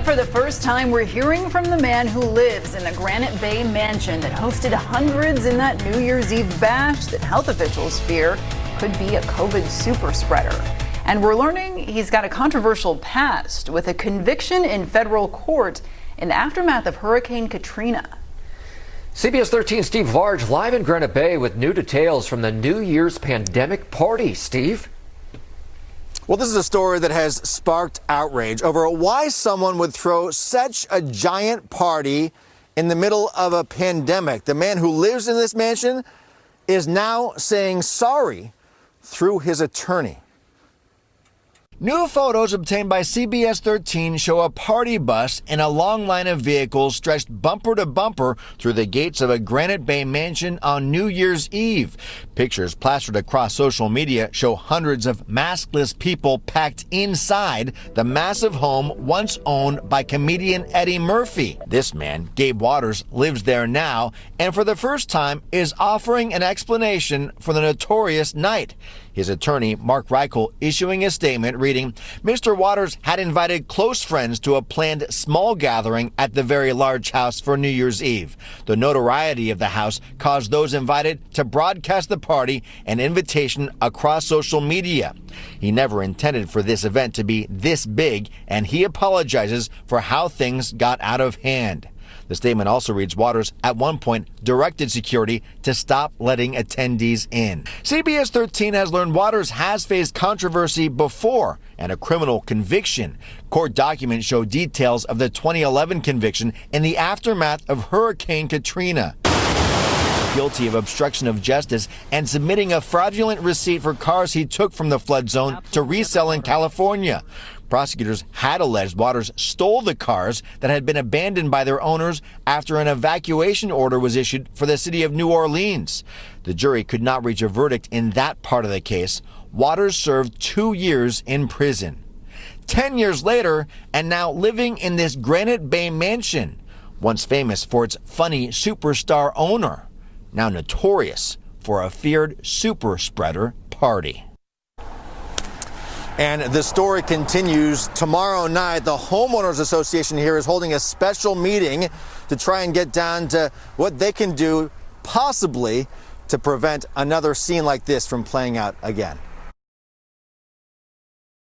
for the first time, we're hearing from the man who lives in a Granite Bay mansion that hosted hundreds in that New Year's Eve bash that health officials fear could be a COVID super spreader. And we're learning he's got a controversial past with a conviction in federal court in the aftermath of Hurricane Katrina. CBS 13 Steve Large live in Granite Bay with new details from the New Year's pandemic party. Steve? Well, this is a story that has sparked outrage over why someone would throw such a giant party in the middle of a pandemic. The man who lives in this mansion is now saying sorry through his attorney. New photos obtained by CBS 13 show a party bus in a long line of vehicles stretched bumper to bumper through the gates of a Granite Bay mansion on New Year's Eve. Pictures plastered across social media show hundreds of maskless people packed inside the massive home once owned by comedian Eddie Murphy. This man, Gabe Watters, lives there now and for the first time is offering an explanation for the notorious night. His attorney, Mark Reichel, issuing a statement reading, Mr. Watters had invited close friends to a planned small gathering at the very large house for New Year's Eve. The notoriety of the house caused those invited to broadcast the party and invitation across social media. He never intended for this event to be this big, and he apologizes for how things got out of hand. The statement also reads Watters at one point directed security to stop letting attendees in. CBS 13 has learned Watters has faced controversy before and a criminal conviction. Court documents show details of the 2011 conviction in the aftermath of Hurricane Katrina. Guilty of obstruction of justice and submitting a fraudulent receipt for cars he took from the flood zone to resell in California. Prosecutors had alleged Watters stole the cars that had been abandoned by their owners after an evacuation order was issued for the city of New Orleans. The jury could not reach a verdict in that part of the case. Watters served 2 years in prison. 10 years later, and now living in this Granite Bay mansion, once famous for its funny superstar owner, now notorious for a feared super spreader party. And the story continues. Tomorrow night, the Homeowners Association here is holding a special meeting to try and get down to what they can do, possibly, to prevent another scene like this from playing out again.